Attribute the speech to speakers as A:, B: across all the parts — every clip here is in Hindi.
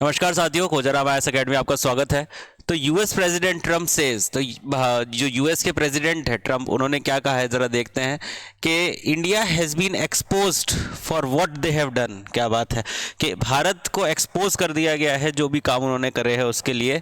A: नमस्कार साथियों, खोजराम आईएएस अकेडमी में आपका स्वागत है। तो यूएस प्रेसिडेंट ट्रम्प सेज, तो जो यूएस के प्रेसिडेंट है ट्रम्प, उन्होंने क्या कहा है जरा देखते हैं कि India has been exposed for what they have done. क्या बात है कि भारत को एक्सपोज कर दिया गया है जो भी काम उन्होंने करे हैं उसके लिए।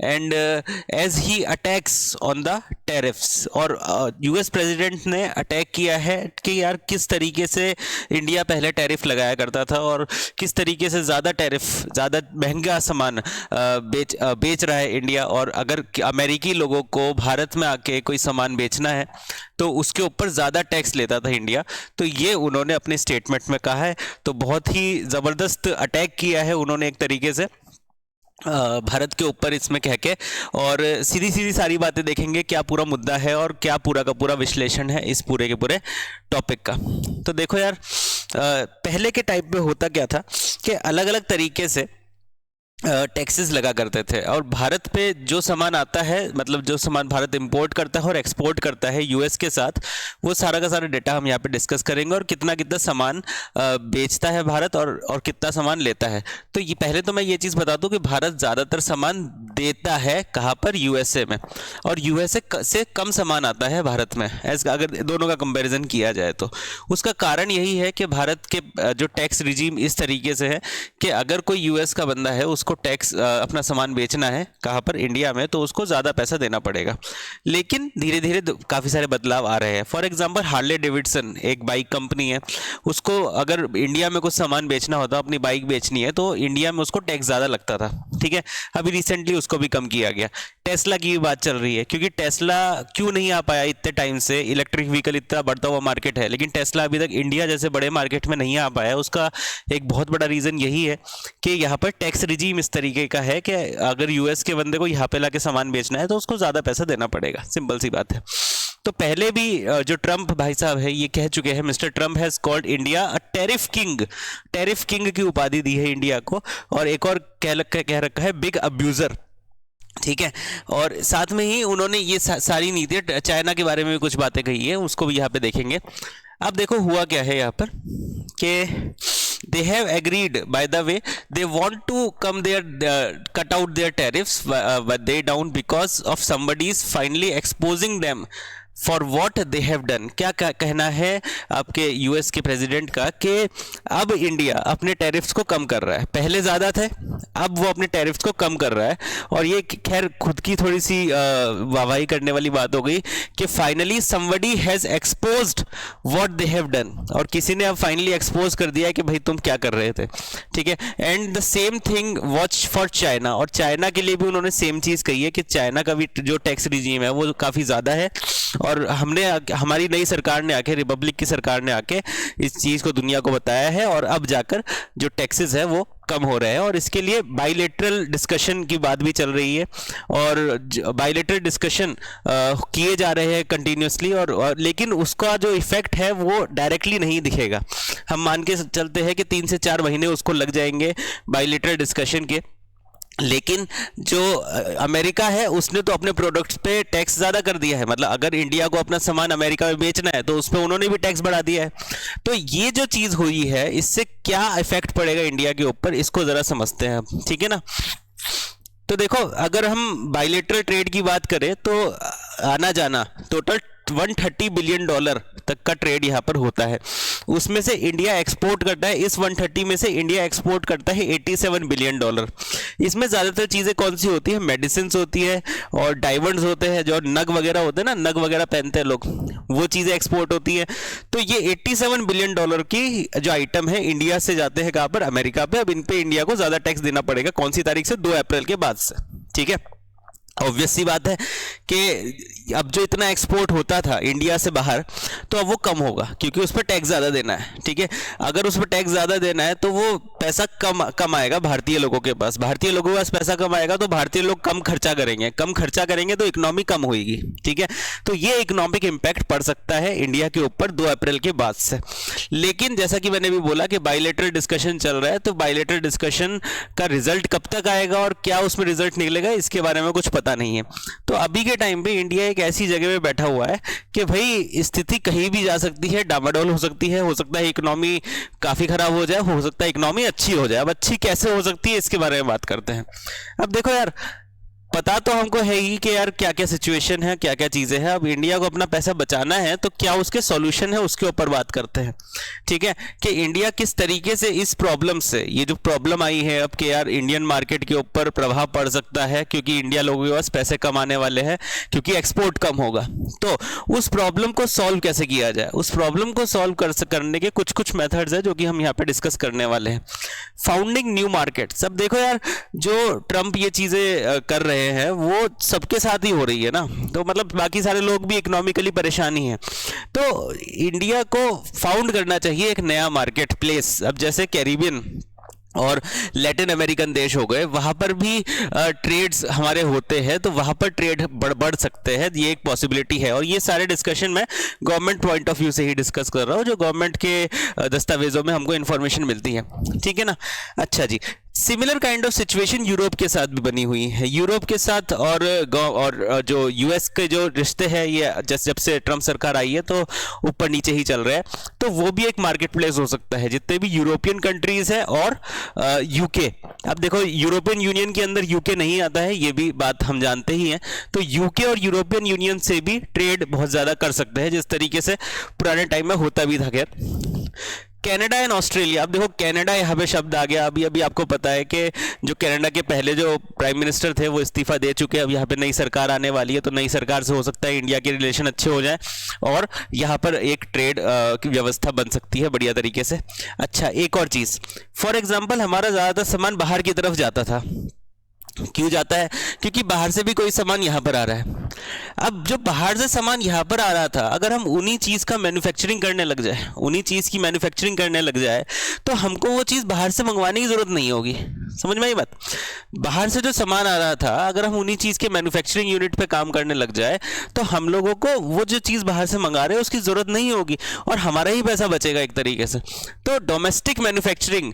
A: And as he attacks on the tariffs, और यूएस प्रेसिडेंट ने अटैक किया है कि यार किस तरीके से इंडिया पहले टैरिफ लगाया करता था और किस तरीके से ज़्यादा टैरिफ, ज़्यादा महंगा सामान बेच रहा है इंडिया। और अगर अमेरिकी लोगों को भारत में आके कोई सामान बेचना है तो उसके ऊपर ज़्यादा टैक्स लेता था इंडिया। तो ये उन्होंने अपने स्टेटमेंट में कहा है। तो बहुत ही ज़बरदस्त अटैक किया है उन्होंने एक तरीके से भारत के ऊपर इसमें कह के। और सीधी सीधी सारी बातें देखेंगे क्या पूरा मुद्दा है और क्या पूरा का पूरा विश्लेषण है इस पूरे के पूरे टॉपिक का। तो देखो यार, पहले के टाइप में होता क्या था कि अलग अलग तरीके से टैक्सेस लगा करते थे, और भारत पे जो सामान आता है, मतलब जो सामान भारत इंपोर्ट करता है और एक्सपोर्ट करता है यूएस के साथ, वो सारा का सारा डेटा हम यहाँ पे डिस्कस करेंगे। और कितना कितना सामान बेचता है भारत और कितना सामान लेता है। तो ये पहले तो मैं ये चीज़ बता दूं कि भारत ज़्यादातर सामान देता है कहाँ पर, यूएसए में, और यूएसए से कम सामान आता है भारत में, अगर दोनों का कंपेरिजन किया जाए तो। उसका कारण यही है कि भारत के जो टैक्स रिजीम इस तरीके से है कि अगर कोई यूएस का बंदा है, उसको टैक्स अपना सामान बेचना है कहाँ पर, इंडिया में, तो उसको ज़्यादा पैसा देना पड़ेगा। लेकिन धीरे धीरे काफ़ी सारे बदलाव आ रहे हैं। फॉर एग्जांपल हार्ले डेविडसन एक बाइक कंपनी है, उसको अगर इंडिया में कुछ सामान बेचना होता, अपनी बाइक बेचनी है, तो इंडिया में उसको टैक्स ज़्यादा लगता था। ठीक है, अभी रिसेंटली उसको भी कम किया गया। टेस्ला की भी बात चल रही है, क्योंकि टेस्ला क्यों नहीं आ पाया इतने टाइम से, इलेक्ट्रिक व्हीकल इतना बढ़ता हुआ मार्केट है, लेकिन टेस्ला अभी तक इंडिया जैसे बड़े मार्केट में नहीं आ पाया। उसका एक बहुत बड़ा रीज़न यही है कि यहाँ पर टैक्स रिजीम इस तरीके का है कि अगर यूएस के बंदे को यहाँ पे लाके सामान बेचना है तो उसको ज़्यादा पैसा देना पड़ेगा। सिंपल सी बात है। तो पहले भी जो ट्रम्प भाई साहब है ये कह चुके हैं, mister Trump has called India a tariff king. Tariff king की उपाधि दी है इंडिया को, और एक और कह रखा है बिग अब्यूज़र। ठीक है, और साथ में ही उन्होंने ये सारी नीतियाँ, चाइना के बारे में भी कुछ बातें कही है, उसको भी यहाँ पे देखेंगे। अब देखो हुआ क्या है यहाँ पर कि they have agreed, by the way, they want to come there, cut out their tariffs, but they down because of somebody is finally exposing them for what they have done. क्या कहना है आपके यूएस के प्रेसिडेंट का कि अब इंडिया अपने टैरिफ्स को कम कर रहा है। पहले ज़्यादा थे, अब वो अपने टैरिफ्स को कम कर रहा है। और ये खैर खुद की थोड़ी सी वाहवाही करने वाली बात हो गई कि finally somebody has exposed what they have done, और किसी ने अब फाइनली एक्सपोज कर दिया कि भाई तुम क्या कर रहे थे। ठीक है, and the same thing watch for China, और चाइना के लिए भी उन्होंने सेम चीज़ कही है कि चाइना का भी जो टैक्स रिजीम है वो काफ़ी ज़्यादा है। और हमारी नई सरकार ने आके, रिपब्लिक की सरकार ने आके इस चीज़ को दुनिया को बताया है, और अब जाकर जो टैक्सेस है वो कम हो रहे हैं। और इसके लिए बाइलेटरल डिस्कशन की बात भी चल रही है, और बाइलेटरल डिस्कशन किए जा रहे हैं कंटिन्यूसली, और लेकिन उसका जो इफेक्ट है वो डायरेक्टली नहीं दिखेगा। हम मान के चलते हैं कि 3 से 4 महीने उसको लग जाएंगे बाइलेटरल डिस्कशन के। लेकिन जो अमेरिका है उसने तो अपने प्रोडक्ट्स पे टैक्स ज़्यादा कर दिया है, मतलब अगर इंडिया को अपना सामान अमेरिका में बेचना है तो उस पर उन्होंने भी टैक्स बढ़ा दिया है। तो ये जो चीज़ हुई है इससे क्या इफेक्ट पड़ेगा इंडिया के ऊपर, इसको ज़रा समझते हैं हम। ठीक है ना। तो देखो, अगर हम बाइलेटरल ट्रेड की बात करें तो आना जाना टोटल $130 बिलियन तक का ट्रेड यहाँ पर होता है। उसमें से इंडिया एक्सपोर्ट करता है, इस 130 में से इंडिया एक्सपोर्ट करता है $87 बिलियन। इसमें ज़्यादातर चीज़ें कौन सी होती है, मेडिसिन होती है और डायमंड्स होते हैं, जो नग वगैरह होते हैं ना, नग वगैरह पहनते हैं लोग, वो चीज़ें एक्सपोर्ट होती है। तो ये $87 बिलियन की जो आइटम है इंडिया से जाते हैं कहाँ पर, अमेरिका पे। अब इन पे इंडिया को ज़्यादा टैक्स देना पड़ेगा, कौन सी तारीख से, 2 अप्रैल के बाद से। ठीक है, ऑब्वियस सी बात है कि अब जो इतना एक्सपोर्ट होता था इंडिया से बाहर, तो अब वो कम होगा क्योंकि उस पर टैक्स ज़्यादा देना है। ठीक है, अगर उस पर टैक्स ज़्यादा देना है तो वो पैसा कम आएगा भारतीय लोगों के पास। भारतीय लोगों के पास पैसा कम आएगा तो भारतीय लोग कम खर्चा करेंगे, कम खर्चा करेंगे तो इकोनॉमी कम होगी। ठीक है, तो ये इकोनॉमिक इम्पैक्ट पड़ सकता है इंडिया के ऊपर 2 अप्रैल के बाद से। लेकिन जैसा कि मैंने भी बोला कि बाइलेटरल डिस्कशन चल रहा है, तो बाइलेटरल डिस्कशन का रिजल्ट कब तक आएगा और क्या उसमें रिजल्ट निकलेगा, इसके बारे में कुछ पता पता नहीं है। तो अभी के टाइम पे इंडिया एक ऐसी जगह पे बैठा हुआ है कि भाई स्थिति कहीं भी जा सकती है, डामाडोल हो सकती है, हो सकता है इकोनॉमी काफ़ी खराब हो जाए, हो सकता है इकोनॉमी अच्छी हो जाए। अब अच्छी कैसे हो सकती है इसके बारे में बात करते हैं। अब देखो यार, पता तो हमको है ही कि यार क्या क्या सिचुएशन है, क्या क्या चीज़ें हैं। अब इंडिया को अपना पैसा बचाना है तो क्या उसके सॉल्यूशन है उसके ऊपर बात करते हैं, ठीक है, कि इंडिया किस तरीके से इस प्रॉब्लम से, ये जो प्रॉब्लम आई है अब कि यार इंडियन मार्केट के ऊपर प्रभाव पड़ सकता है क्योंकि इंडिया लोगों के पास पैसे कम आने वाले हैं क्योंकि एक्सपोर्ट कम होगा। तो उस प्रॉब्लम को सॉल्व कैसे किया जाए, उस प्रॉब्लम को सॉल्व करने के कुछ कुछ मेथड्स है जो कि हम यहाँ पे डिस्कस करने वाले हैं। Founding new market. सब देखो यार, जो ट्रम्प ये चीज़ें कर रहे हैं वो सबके साथ ही हो रही है ना, तो मतलब बाकी सारे लोग भी इकोनॉमिकली परेशान ही हैं। तो इंडिया को फाउंड करना चाहिए एक नया मार्केट प्लेस। अब जैसे कैरिबियन और लैटिन अमेरिकन देश हो गए, वहाँ पर भी ट्रेड्स हमारे होते हैं, तो वहाँ पर ट्रेड बढ़ सकते हैं, ये एक पॉसिबिलिटी है। और ये सारे डिस्कशन मैं गवर्नमेंट पॉइंट ऑफ व्यू से ही डिस्कस कर रहा हूँ, जो गवर्नमेंट के दस्तावेजों में हमको इन्फॉर्मेशन मिलती है, ठीक है ना। अच्छा जी, similar kind of situation Europe के साथ भी बनी हुई है। यूरोप के साथ और जो यूएस के जो रिश्ते हैं ये जब से ट्रम्प सरकार आई है तो ऊपर नीचे ही चल रहे हैं, तो वो भी एक मार्केट प्लेस हो सकता है। जितने भी यूरोपियन कंट्रीज है और यूके, अब देखो यूरोपियन यूनियन के अंदर यूके नहीं आता है, ये भी बात हम जानते ही हैं। तो यूके और यूरोपियन यूनियन से भी ट्रेड बहुत ज़्यादा कर सकते हैं, जिस तरीके से पुराने टाइम में होता भी था। खैर, कनाडा एंड ऑस्ट्रेलिया। अब देखो कनाडा यहाँ पे शब्द आ गया। अभी अभी आपको पता है कि जो कनाडा के पहले जो प्राइम मिनिस्टर थे वो इस्तीफा दे चुके हैं। अब यहाँ पे नई सरकार आने वाली है, तो नई सरकार से हो सकता है इंडिया के रिलेशन अच्छे हो जाए और यहाँ पर एक ट्रेड की व्यवस्था बन सकती है बढ़िया तरीके से। अच्छा, एक और चीज़, फॉर एग्जाम्पल हमारा ज़्यादातर सामान बाहर की तरफ जाता था। क्यों जाता है? क्योंकि बाहर से भी कोई सामान यहाँ पर आ रहा है। अब जो बाहर से सामान यहाँ पर आ रहा था, अगर हम उन्हीं चीज़ का मैन्युफैक्चरिंग करने लग जाए, उन्हीं चीज़ की मैन्युफैक्चरिंग करने लग जाए, तो हमको वो चीज़ बाहर से मंगवाने की ज़रूरत नहीं होगी। समझ में आई बात? बाहर से जो सामान आ रहा था, अगर हम उन्हीं चीज़ के मैन्युफैक्चरिंग यूनिट पे काम करने लग जाए, तो हम लोगों को वो जो चीज़ बाहर से मंगा रहे हैं उसकी ज़रूरत नहीं होगी और हमारा ही पैसा बचेगा एक तरीके से। तो डोमेस्टिक मैन्युफैक्चरिंग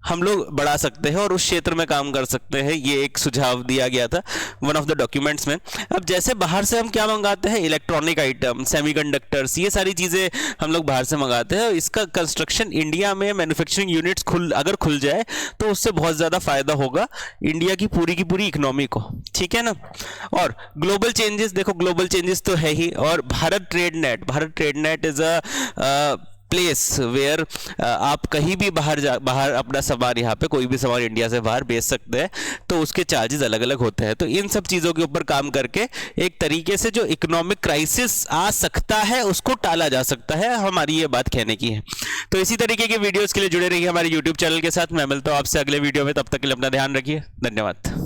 A: हम लोग बढ़ा सकते हैं और उस क्षेत्र में काम कर सकते हैं। ये एक सुझाव दिया गया था वन ऑफ द डॉक्यूमेंट्स में। अब जैसे बाहर से हम क्या मंगाते हैं, इलेक्ट्रॉनिक आइटम, सेमीकंडक्टर्स, ये सारी चीज़ें हम लोग बाहर से मंगाते हैं। इसका कंस्ट्रक्शन इंडिया में मैन्युफैक्चरिंग यूनिट्स अगर खुल जाए तो उससे बहुत ज़्यादा फायदा होगा इंडिया की पूरी इकोनॉमी को, ठीक है ना। और ग्लोबल चेंजेस, देखो ग्लोबल चेंजेस तो है ही। और Bharat trade net is a place where आप कहीं भी बाहर अपना सामान, यहाँ पे कोई भी सामान इंडिया से बाहर बेच सकते हैं, तो उसके चार्जेस अलग अलग होते हैं। तो इन सब चीज़ों के ऊपर काम करके एक तरीके से जो इकोनॉमिक क्राइसिस आ सकता है उसको टाला जा सकता है, हमारी ये बात कहने की है। तो इसी तरीके के वीडियोज़ के लिए जुड़े रहिए हमारे यूट्यूब चैनल के साथ। मैं मिलता हूँ आपसे अगले वीडियो में, तब तक के लिए अपना ध्यान रखिए। धन्यवाद।